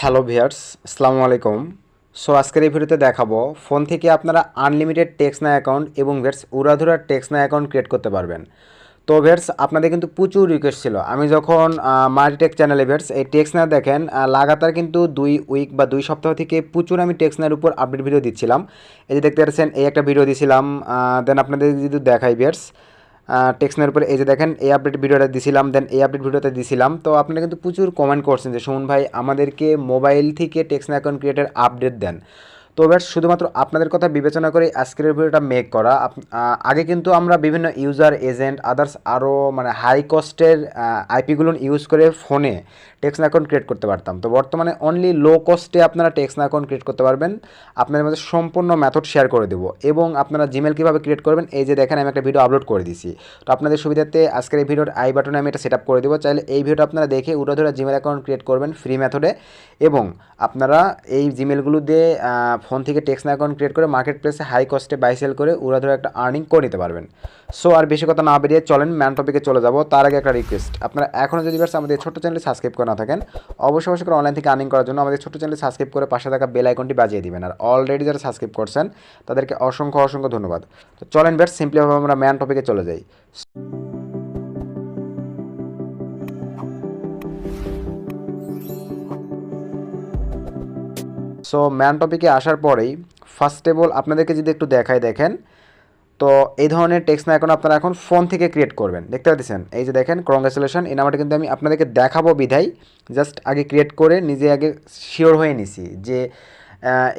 Hello viewers, আসসালামু আলাইকুম। So আজকের এই ভিডিওতে দেখাবো ফোন থেকে আপনারা আনলিমিটেড টেক্সটনাউ অ্যাকাউন্ট এবং ভিয়ার্স উড়াধুরা টেক্সটনাউ অ্যাকাউন্ট ক্রিয়েট করতে পারবেন। তো ভিয়ার্স আপনাদের কিন্তু প্রচুর রিকোয়েস্ট ছিল। আমি যখন মাল্টিটেক চ্যানেলে ভিয়ার্স এই টেক্সটনাউ দেখেন লাগাতার কিন্তু 2 উইক বা 2 সপ্তাহ থেকে প্রচুর আমি টেক্সটনাউর উপর আপডেট ভিডিও দিচ্ছিলাম। এই যে দেখতে পাচ্ছেন এই একটা ভিডিও দিছিলাম, দেন আপনাদের যদি দেখাই ভিয়ার্স টেক্সটের উপরে এই যে দেখেন এই আপডেট ভিডিওটা দিছিলাম, দেন এই আপডেট ভিডিওটা দিছিলাম। তো আপনারা কিন্তু প্রচুর কমেন্ট করছেন যে সুমন ভাই আমাদেরকে মোবাইল থেকে টেক্সট অ্যাকাউন্ট ক্রিয়েটের আপডেট দেন। তো এবার শুধুমাত্র আপনাদের কথা বিবেচনা করে আজকের ভিডিওটা মেক করা। আগে কিন্তু আমরা বিভিন্ন ইউজার এজেন্ট আদার্স আরও মানে হাই কস্টের আইপিগুলো ইউজ করে ফোনে টেক্সট অ্যাকাউন্ট ক্রিয়েট করতে পারতাম। তো বর্তমানে অনলি লো কস্টে আপনারা টেক্সট অ্যাকাউন্ট ক্রিয়েট করতে পারবেন। আপনাদের মধ্যে সম্পূর্ণ মেথড শেয়ার করে দেবো এবং আপনারা জিমেল কীভাবে ক্রিয়েট করবেন এই যে দেখেন আমি একটা ভিডিও আপলোড করে দিয়েছি। তো আপনাদের সুবিধাতে আজকের এই ভিডিওর আই বাটনে আমি এটা সেট আপ করে দেবো। চাইলে এই ভিডিওটা আপনারা দেখে উড়াধুরা জিমেল অ্যাকাউন্ট ক্রিয়েট করবেন ফ্রি মেথডে এবং আপনারা এই জিমেলগুলো দিয়ে ফোন থেকে টেক্সট অ্যাকাউন্ট ক্রিয়েট করে মার্কেট প্লেসে হাই কস্টে বাই সেল করে উড়াধুরা একটা আর্নিং করে নিতে পারবেন। সো আর বেশি কথা না বেরিয়ে চলেন ম্যান টপিকে চলে যাব। তার আগে একটা রিকোয়েস্ট, আপনারা এখনও যদি আমাদের ছোট্ট চ্যানেলে সাবস্ক্রাইব করে না থাকেন অবশ্যই করে অনলাইন থেকে আর্নিং করার জন্য আমাদের ছোট্ট চ্যানেলে সাবস্ক্রাইব করে পাশে থাকা বেল আইকনটি বাজিয়ে দিবেন। আর অলরেডি যারা সাবস্ক্রাইব করছেন তাদেরকে অসংখ্য অসংখ্য ধন্যবাদ। তো চলেন বেশ সিম্পলিভাবে আমরা ম্যান টপিকে চলে যাই। সো ম্যান টপিকে আসার পরেই ফার্স্ট অফ অল আপনাদেরকে যদি একটু দেখাই দেখেন, তো এই ধরনের টেক্সট এখন আপনারা এখন ফোন থেকে ক্রিয়েট করবেন। দেখতে পাচ্ছেন এই যে দেখেন কংগ্রেচুলেশন, এই নাম্বারটা কিন্তু আমি আপনাদেরকে দেখাবো বিধায় জাস্ট আগে ক্রিয়েট করে নিজে আগে শিওর হয়ে নিছি যে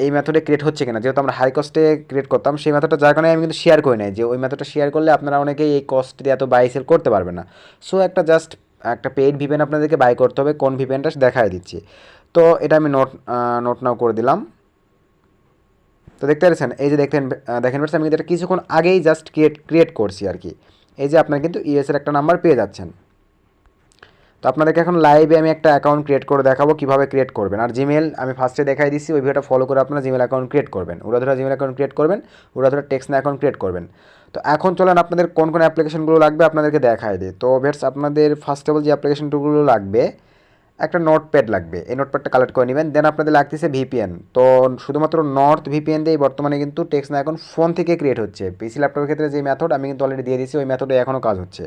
এই মেথডে ক্রিয়েট হচ্ছে কিনা। যেহেতু আমরা হাই কস্টে ক্রিয়েট করতাম সেই মেথডটা, যার কারণে আমি কিন্তু শেয়ার করে নাই যে ওই মেথডটা শেয়ার করলে আপনারা অনেকেই এই কস্ট দিয়ে এত বাই সেল করতে পারবেন না। সো একটা জাস্ট একটা পেইড ভিপিএন আপনাদেরকে বাই করতে হবে, কোন ভিপিএনটা দেখায় দিচ্ছি। তো এটা আমি নোট নাও করে দিলাম। তো দেখতে পাচ্ছেন এই যে দেখেন পাচ্ছেন আমি কিন্তু এটা কিছুক্ষণ আগেই জাস্ট ক্রিয়েট করছি আর কি। এই যে আপনারা কিন্তু ইউএসের একটা নাম্বার পেয়ে যাচ্ছেন। তো আপনাদেরকে এখন লাইভে আমি একটা অ্যাকাউন্ট ক্রিয়েট করে দেখাবো কীভাবে ক্রিয়েট করবেন। আর জিমেল আমি ফার্স্টে দেখাই দিচ্ছি, ওই ভিডিওটা ফলো করে আপনারা জিমেল অ্যাকাউন্ট ক্রিয়েট করবেন, উড়াধুরা জিমেল অ্যাকাউন্ট ক্রিয়েট করবেন, উড়াধুরা টেক্সট অ্যাকাউন্ট ক্রিয়েট করবেন। তো এখন চলেন আপনাদের কোন কোন অ্যাপ্লিকেশনগুলো লাগবে আপনাদেরকে দেখাই দিই। তো ভেটস আপনাদের ফার্স্ট অফ অল যে অ্যাপ্লিকেশনগুলো লাগবে, একটা নোটপ্যাড লাগবে, এই নোটপ্যাডটা কালেক্ট করে নেবেন। দেন আপনাদের লাগতেছে ভিপিএন। তো শুধুমাত্র নর্থ ভিপিএন দিয়েই বর্তমানে কিন্তু টেক্সট এখন ফোন থেকে ক্রিয়েট হচ্ছে। পিসি ল্যাপটপের ক্ষেত্রে যে মেথড আমি কিন্তু অলরেডি দিয়ে দিয়েছি ওই মেথডে এখনও কাজ হচ্ছে।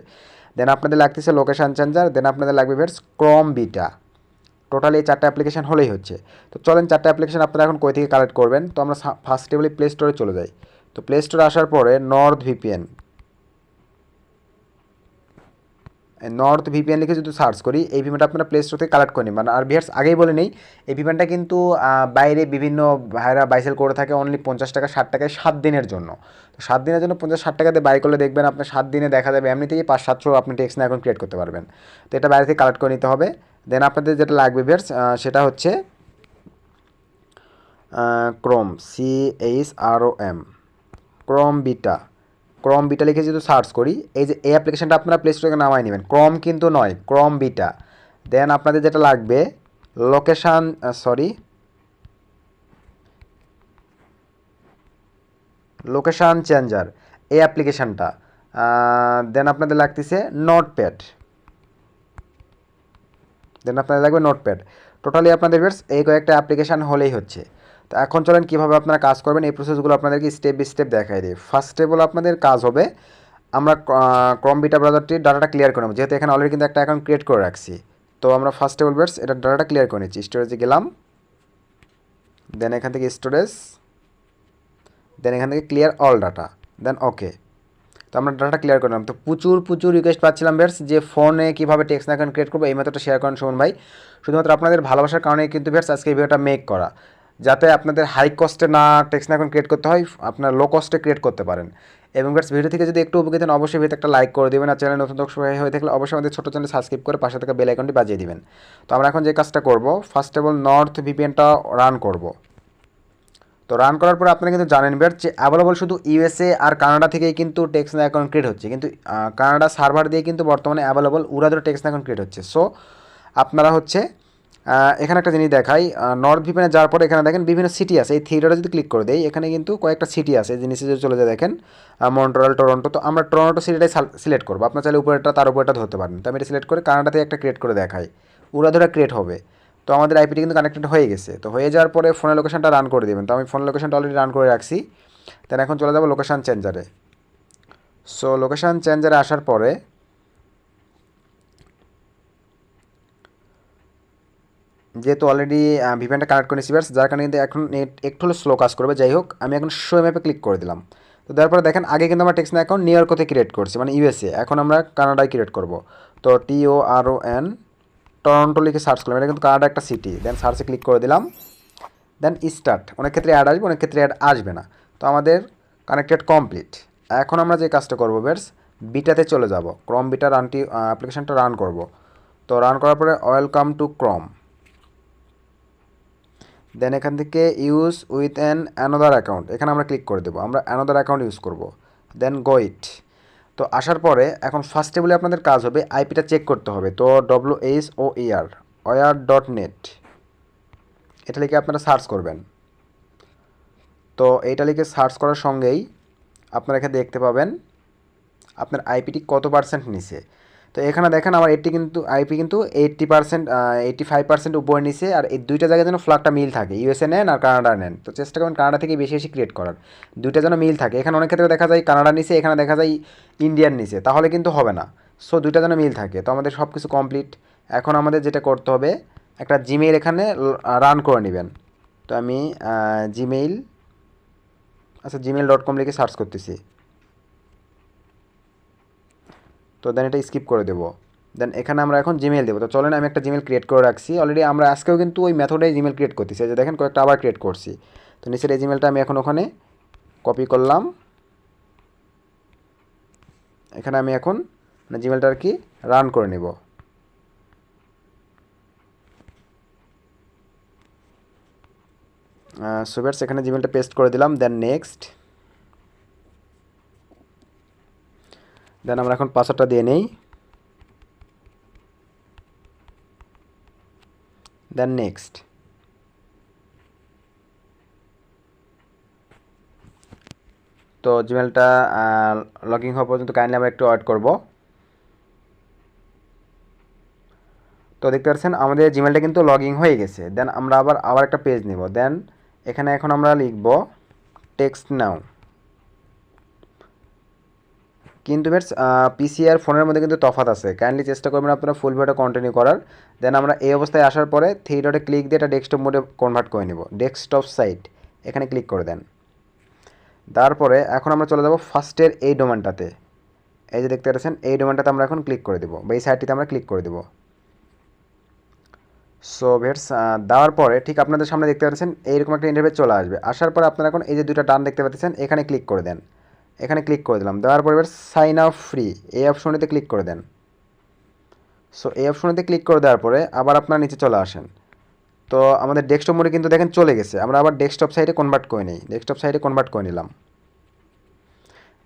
দেন আপনাদের লাগতেছে লোকেশান চেঞ্জার, দেন আপনাদের লাগবে বেশ ক্রম বিটা। টোটালি এই 4টা অ্যাপ্লিকেশন হলেই হচ্ছে। তো চলেন 4টা অ্যাপ্লিকেশন আপনারা এখন কই থেকে কালেক্ট করবেন। তো আমরা ফার্স্ট টেবলি প্লে স্টোরে চলে যাই। তো প্লে স্টোরে আসার পরে নর্থ ভিপিএন লিখে যদি সার্চ করি এই ভিপিএনটা আপনারা প্লে স্টোর থেকে কালেক্ট করে নেবেন। আর ভিউয়ার্স আগেই বলে নেই এই ভিপিএনটা কিন্তু বাইরে বিভিন্ন ভাইরা বাইসেল করে থাকে অনলি 50 টাকা 60 টাকায় 7 দিনের জন্য। তো 7 দিনের জন্য 50-60 টাকাতে বাই করলে দেখবেন আপনার 7 দিনে দেখা যাবে এমনিতেই 500-700 আপনি টেক্সট এখন ক্রিয়েট করতে পারবেন। তো এটা বাইরে থেকে কালেক্ট করে নিতে হবে। দেন আপনাদের যেটা লাগবে ভিউয়ার্স সেটা হচ্ছে ক্রোম CHROM, ক্রম বিটা লিখে যদি সার্চ করি এই যে এই অ্যাপ্লিকেশনটা আপনারা প্লে স্টোরে নামাই নেবেন। ক্রম কিন্তু নয়, ক্রম বিটা। দেন আপনাদের যেটা লাগবে লোকেশান চেঞ্জার এই অ্যাপ্লিকেশানটা। দেন আপনাদের লাগতেছে নোটপ্যাড, টোটালি আপনাদের এই কয়েকটা অ্যাপ্লিকেশান হলেই হচ্ছে। তো এখন চলেন কীভাবে আপনারা কাজ করবেন এই প্রসেসগুলো আপনাদেরকে স্টেপ বাই স্টেপ দেখাই দিই। ফার্স্ট অফ অল আপনাদের কাজ হবে আমরা ক্রম বিটা ব্রাউজারটির ডাটাটা ক্লিয়ার করে নেব, যেহেতু এখানে অলরেডি কিন্তু একটা অ্যাকাউন্ট ক্রিয়েট করে রাখছি। তো আমরা ফার্স্ট অফ অল এটা ডাটাটা ক্লিয়ার করে নিচ্ছি। স্টোরেজে গেলাম, দেন এখান থেকে স্টোরেজ, দেন এখান থেকে ক্লিয়ার অল ডাটা, দেন ওকে। তো আমরা ডাটা ক্লিয়ার করলাম। তো প্রচুর রিকোয়েস্ট পাচ্ছিলাম যে ফোনে কীভাবে টেক্সট অ্যাকাউন্ট ক্রিয়েট করবো এই মেথডটা শেয়ার করেন সুমন ভাই। শুধুমাত্র আপনাদের ভালোবাসার কারণে কিন্তু আজকে এই ভিডিওটা মেক করা, যাতে আপনাদের হাই কস্টে না টেক্সট অ্যাকাউন্ট ক্রিয়েট করতে হয়, আপনার লো কস্টে ক্রিয়েট করতে পারেন। এবং ভিডিও থেকে যদি একটু উপকৃত হন অবশ্যই ভিডিওতে একটা লাইক করে দেবেন। আর চ্যানেল নতুন দর্শক হয়ে থাকলে অবশ্যই আমাদের ছোটো চ্যানেল সাবস্ক্রাইব করে পাশে থাকা বেল আইকনটি বাজিয়ে দিবেন। তো আমরা এখন যে কাজটা করব ফার্স্ট অফ অল নর্থ ভিপিএনটা রান করব। তো রান করার পরে আপনারা কিন্তু জানেন যে অ্যাভেলেবল শুধু ইউএসএ আর কানাডা থেকেই কিন্তু টেক্সট অ্যাকাউন্ট ক্রিয়েট হচ্ছে, কিন্তু কানাডা সার্ভার দিয়ে কিন্তু বর্তমানে অ্যাভেলেবল উড়াধুরা টেক্সট অ্যাকাউন্ট ক্রিয়েট হচ্ছে। সো আপনারা এখানে একটা জিনিস দেখাই, নর্থ ভিপিএনে যাওয়ার পরে এখানে দেখেন বিভিন্ন সিটি আছে। এই থিয়েটারে যদি ক্লিক করে দেই এখানে কিন্তু কয়েকটা সিটি আছে, জিনিসে যদি চলে যায় দেখেন মন্ট্রিয়াল, টরন্টো। তো আমরা টরন্টো সিটিটাই সিলেক্ট করবো। আপনার চাইলে উপরেরটা তার উপরেটা ধরতে পারেন। তো আমি এটা সিলেক্ট করে কানাডাতে একটা ক্রিয়েট করে দেখাই, উড়াধুরা ক্রিয়েট হবে। তো আমাদের আইপিটি কিন্তু কানেক্টেড হয়ে গেছে। তো হয়ে যাওয়ার পরে ফোনের লোকেশনটা রান করে দেবেন। তো আমি ফোনের লোকেশনটা অলরেডি রান করে রাখছি। দেন এখন চলে যাবো লোকেশন চেঞ্জারে। সো লোকেশন চেঞ্জারে আসার পরে যেহেতু অলরেডি ভিপিএনটা কানেক্ট করে নিচ্ছি, যার কারণে কিন্তু এখন নেট একটু হলে স্লো কাজ করবে। যাই হোক, আমি এখন শো ম্যাপে ক্লিক করে দিলাম। তো তারপরে দেখেন আগে কিন্তু আমরা টেক্সট অ্যাকাউন্ট নিউ ইয়র্কতে ক্রিয়েট করছি, মানে ইউএসএ। এখন আমরা কানাডায় ক্রিয়েট করব। তো TORON টরন্টো লিখে সার্চ করলাম, এটা কিন্তু কানাডা একটা সিটি। দেন সার্চে ক্লিক করে দিলাম। Then start. অনেক ক্ষেত্রে অ্যাড আসবে, অনেক ক্ষেত্রে অ্যাড আসবে না। তো আমাদের কানেক্টেড কমপ্লিট। এখন আমরা যে কাজটা করবো বেশ, বিটাতে চলে যাব। ক্রম বিটা রানটি অ্যাপ্লিকেশনটা রান করব। তো রান করার পরে ওয়েলকাম টু ক্রম। দেন এখান থেকে ইউজ উইথ অ্যানাদার অ্যাকাউন্ট, এখানে আমরা ক্লিক করে দেবো। আমরা অ্যানাদার অ্যাকাউন্ট ইউজ করব। দেন গো ইট। তো আসার পরে এখন ফার্স্ট টেবিলে আপনাদের কাজ হবে আইপিটা চেক করতে হবে। তো WSOER.net এটা লিখে আপনারা সার্চ করবেন। তো এইটা লিখে সার্চ করার সঙ্গেই আপনারা এখানে দেখতে পাবেন আপনার আইপিটি কত পার্সেন্ট নিছে। তো এখানে দেখেন আমার আইপি কিন্তু 80%, 85% উপরে নিছে। আর এই দুইটা জায়গায় যেন ফ্ল্যাগটা মিল থাকে, ইউএসএ নেন আর কানাডা নেন। তো চেষ্টা করবেন কানাডা থেকে বেশি বেশি ক্রিয়েট করার, দুইটা যেন মিল থাকে। এখানে অনেক ক্ষেত্রে দেখা যায় কানাডা নিছে, এখানে দেখা যায় ইন্ডিয়ান নিছে, তাহলে কিন্তু হবে না। সো দুইটা যেন মিল থাকে। তো আমাদের সব কিছু কমপ্লিট। এখন আমাদের যেটা করতে হবে, একটা জিমেইল এখানে রান করে নেবেন। তো আমি gmail.com লিখে সার্চ করতেছি। তো দেন এটা স্কিপ করে দেবো। দেন এখানে আমরা এখন জিমেল দেবো। তো চলেন আমি একটা জিমেল ক্রিয়েট করে রাখছি অলরেডি। আমরা আজকেও কিন্তু ওই মেথডেই জিমেল ক্রিয়েট করতেছি, যে দেখেন কয়েকটা আবার ক্রিয়েট করছি। তো নিচের এই জিমেলটা আমি এখন ওখানে কপি করলাম। এখানে আমি এখন জিমেলটা আর কি রান করে নেব। সুপার, এখানে জিমেলটা পেস্ট করে দিলাম। দেন নেক্সট। দেন আমরা এখন পাসওয়ার্ডটা দিয়ে নেই। Then next. তো জিমেলটা লগ ইন হওয়া পর্যন্ত কাইন্ডলি আমরা একটু ওয়েট করব। তো দেখতে পাচ্ছেন আমাদের জিমেলটা কিন্তু লগ ইন হয়ে গেছে। দেন আমরা আবার একটা পেজ নেব। দেন এখানে এখন আমরা লিখব টেক্সট নাও। কিন্তু বেশ পিসি আর ফোনের মধ্যে কিন্তু তফাৎ আছে, কাইন্ডলি চেষ্টা করবেন আপনারা ফুল ভিডিওটা কন্টিনিউ করার। দেন আমরা এই অবস্থায় আসার পরে থ্রি ডটে ক্লিক দিয়ে এটা ডেস্কটপ মোডে কনভার্ট করে নেব। ডেস্কটপ সাইট এখানে ক্লিক করে দেন। তারপরে এখন আমরা চলে যাব ফার্স্টের এই ডোমেনটাতে। এই যে দেখতে পাচ্ছেন এই ডোমেনটাতে আমরা এখন ক্লিক করে দেবো, বা এই সাইটটিতে আমরা ক্লিক করে দেবো। সো ভেটস দেওয়ার পরে ঠিক আপনাদের সামনে দেখতে পাচ্ছেন এইরকম একটা ইন্টারফেস চলে আসবে। আসার পরে আপনারা এখন এই যে দুটো ডান দেখতে পাচ্ছেন, এখানে ক্লিক করে দেন। এখানে ক্লিক করে দিলাম। দেওয়ার পরে সাইন আপ ফ্রি এই অপশনটিতে ক্লিক করে দেন। সো এই অপশনটিতে ক্লিক করে দেওয়ার পরে আবার আপনারা নিচে চলে আসেন। তো আমাদের ডেস্কটপ মোডে কিন্তু দেখেন চলে গেছে। আমরা আবার ডেস্কটপ সাইটে কনভার্ট করে নিই। ডেস্কটপ সাইটে কনভার্ট করে নিলাম।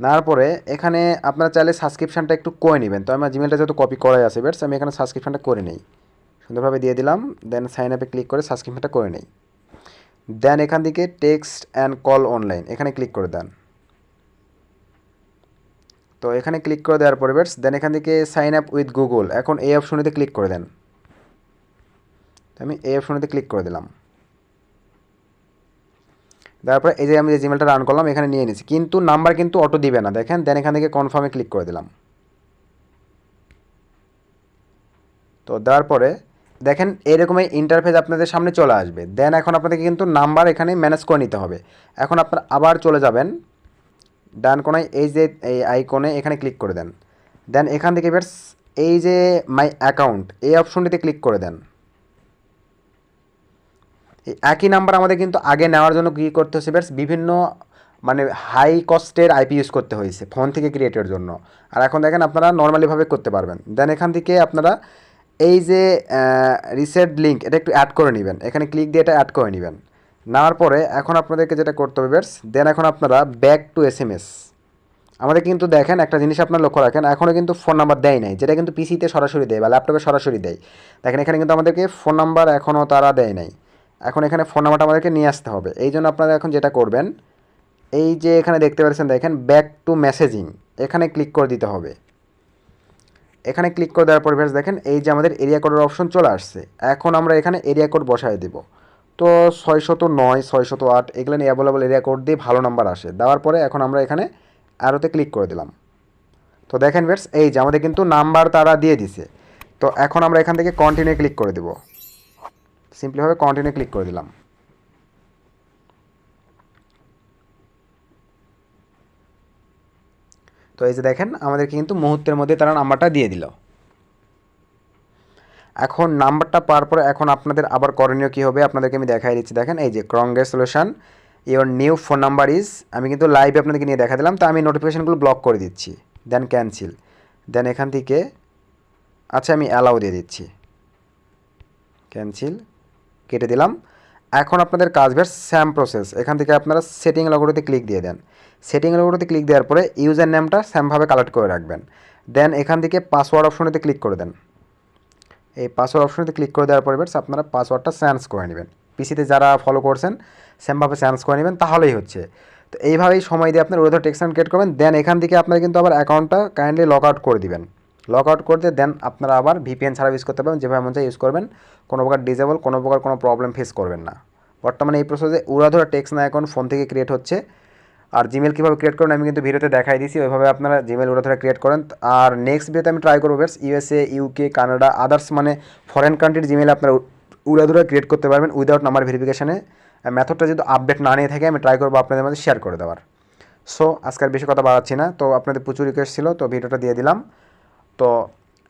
নেওয়ার পরে এখানে আপনারা চাইলে সাবস্ক্রিপশানটা একটু করে নেবেন। তো আমার জিমেলটা যেহেতু কপি করাই আছে বেটস, আমি এখানে সাবস্ক্রিপশানটা করে নিই, সুন্দরভাবে দিয়ে দিলাম। দেন সাইন আপে ক্লিক করে সাবস্ক্রিপশনটা করে নিই। দেন এখান থেকে টেক্সট অ্যান্ড কল অনলাইন এখানে ক্লিক করে দেন। তো এখানে ক্লিক করে দেওয়ার পরে বেটস দেন এখান থেকে সাইন আপ উইথ গুগল, এখন এই অপশনটিতে ক্লিক করে দেন। আমি এই অপশনটিতে ক্লিক করে দিলাম। তারপরে এই যে আমি যে জিমেলটা রান করলাম এখানে নিয়ে নিয়েছি, কিন্তু নাম্বার কিন্তু অটো দিবে না দেখেন। দেন এখান থেকে কনফার্মে ক্লিক করে দিলাম। তো দেওয়ার পরে দেখেন এরকমই ইন্টারফেস আপনাদের সামনে চলে আসবে। দেন এখন আপনাদেরকে কিন্তু নাম্বার এখানে ম্যানেজ করে নিতে হবে। এখন আপনারা আবার চলে যাবেন ডান কোনায় এই যে এই আইকনে, এখানে ক্লিক করে দেন। দেন এখান থেকে বেশ এই যে মাই অ্যাকাউন্ট এই অপশনটিতে ক্লিক করে দেন। এই একই নাম্বার আমাদের কিন্তু আগে নেওয়ার জন্য কী করতে হচ্ছে বেশ, বিভিন্ন মানে হাই কস্টের আইপি ইউজ করতে হয়েছে ফোন থেকে ক্রিয়েটের জন্য। আর এখন দেখেন আপনারা নর্মালিভাবে করতে পারবেন। দেন এখান থেকে আপনারা এই যে রিসেট লিঙ্ক এটা একটু অ্যাড করে নেবেন। এখানে ক্লিক দিয়ে এটা অ্যাড করে নেবেন। নেওয়ার পরে এখন আপনাদেরকে যেটা করতে হবে বেশ, দেন এখন আপনারা ব্যাক টু SMS। আমাদের কিন্তু দেখেন একটা জিনিস আপনারা লক্ষ্য রাখেন, এখনও কিন্তু ফোন নাম্বার দেয় নাই, যেটা কিন্তু পিসিতে সরাসরি দেয় বা ল্যাপটপে সরাসরি দেয়। দেখেন এখানে কিন্তু আমাদেরকে ফোন নাম্বার এখনও তারা দেয় নাই। এখন এখানে ফোন নাম্বারটা আমাদেরকে নিয়ে আসতে হবে। এই জন্য আপনারা এখন যেটা করবেন, এই যে এখানে দেখতে পাচ্ছেন দেখেন ব্যাক টু মেসেজিং এখানে ক্লিক করে দিতে হবে। এখানে ক্লিক করে দেওয়ার পর ভিউয়ার্স দেখেন এই যে আমাদের এরিয়া কোডের অপশন চলে আসছে। এখন আমরা এখানে এরিয়া কোড বসায় দিব। তো 609 608 এগুলো নিয়ে অ্যাভেলেবল এরিয়া কোড দিয়ে ভালো নাম্বার আসে। দেওয়ার পরে এখন আমরা এখানে অ্যারোতে ক্লিক করে দিলাম। তো দেখেন ভিউয়ার্স এই যে আমাদের কিন্তু নাম্বার তারা দিয়ে দিছে। তো এখন আমরা এখান থেকে কন্টিনিউ ক্লিক করে দেব। সিম্পলিভাবে কন্টিনিউ ক্লিক করে দিলাম। তো এই যে দেখেন আমাদেরকে কিন্তু মুহূর্তের মধ্যে তারা নাম্বারটা দিয়ে দিল। এখন নাম্বারটা পাওয়ার পরে এখন আপনাদের আবার করণীয় কী হবে আপনাদেরকে আমি দেখাই দিচ্ছি। দেখেন এই যে congratulation your new phone number is, আমি কিন্তু লাইভে আপনাদেরকে নিয়ে দেখা দিলাম। তো আমি নোটিফিকেশানগুলো ব্লক করে দিচ্ছি, দেন ক্যান্সেল, দেন এখান থেকে আচ্ছা আমি অ্যালাউ দিয়ে দিচ্ছি, ক্যান্সেল কেটে দিলাম। এখন আপনাদের কাজ বেশ সেম প্রসেস। এখান থেকে আপনারা সেটিং লগোতে ক্লিক দিয়ে দেন। সেটিং লগোতে ক্লিক দেওয়ার পরে ইউজার নেমটা সেমভাবে কালেক্ট করে রাখবেন। দেন এখান থেকে পাসওয়ার্ড অপশনেতে ক্লিক করে দেন। এই পাসওয়ার্ড অপশনেতে ক্লিক করে দেওয়ার পরে আপনারা পাসওয়ার্ডটা চেঞ্জ করে নেবেন। পিসিতে যারা ফলো করছেন সেমভাবে চেঞ্জ করে নেবেন, তাহলেই হচ্ছে। তো এইভাবেই সময় দিয়ে আপনার ওদের টেক্সট ক্রিয়েট করবেন। দেন এখান থেকে আপনারা কিন্তু আবার অ্যাকাউন্টটা কাইন্ডলি লগ আউট করে দিবেন। লগ আউট করতে দেন আপনারা আবার ভিপিএন ছাড়া ইউজ করতে পারবেন, যেভাবে মন চাই ইউজ করবেন। কোনো প্রকার ডিজেবল কোনো প্রকার কোনো প্রবলেম ফেস করবেন না। বর্তমানে এই প্রসেসে উড়াধুরা টেক্সটনাউ অ্যাকাউন্ট ফোন থেকে ক্রিয়েট হচ্ছে। আর জিমেল কীভাবে ক্রিয়েট করবেন আমি কিন্তু ভিডিওতে দেখাই দিয়েছি, ওইভাবে আপনারা জিমেল উড়াধুরা ক্রিয়েট করেন। আর নেক্সট ভিডিওতে আমি ট্রাই করবো ইউএসএ, ইউকে, কানাডা, আদার্স মানে ফরেন কান্ট্রির জিমেল আপনারা উড়াধুরা ক্রিয়েট করতে পারবেন উইদাউট নাম্বার ভেরিফিকেশানে। মেথডটা যদি আপডেট না নিয়ে থাকে আমি ট্রাই করবো আপনাদের মধ্যে শেয়ার করে দেওয়ার। সো আজকের বেশি কথা বাড়াচ্ছি না, তো আপনাদের প্রচুর রিকোয়েস্ট ছিল, তো ভিডিওটা দিয়ে দিলাম। তো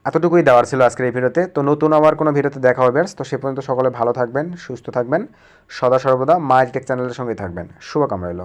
এতটুকুই দেওয়ার ছিল আজকের এই ভিডিওতে। তো নতুন আবার কোনো ভিডিওতে দেখা হবে। তো সে পর্যন্ত সকলে ভালো থাকবেন, সুস্থ থাকবেন, সদা সর্বদা মাই টেক চ্যানেলের সঙ্গেই থাকবেন। শুভকামনা রইল।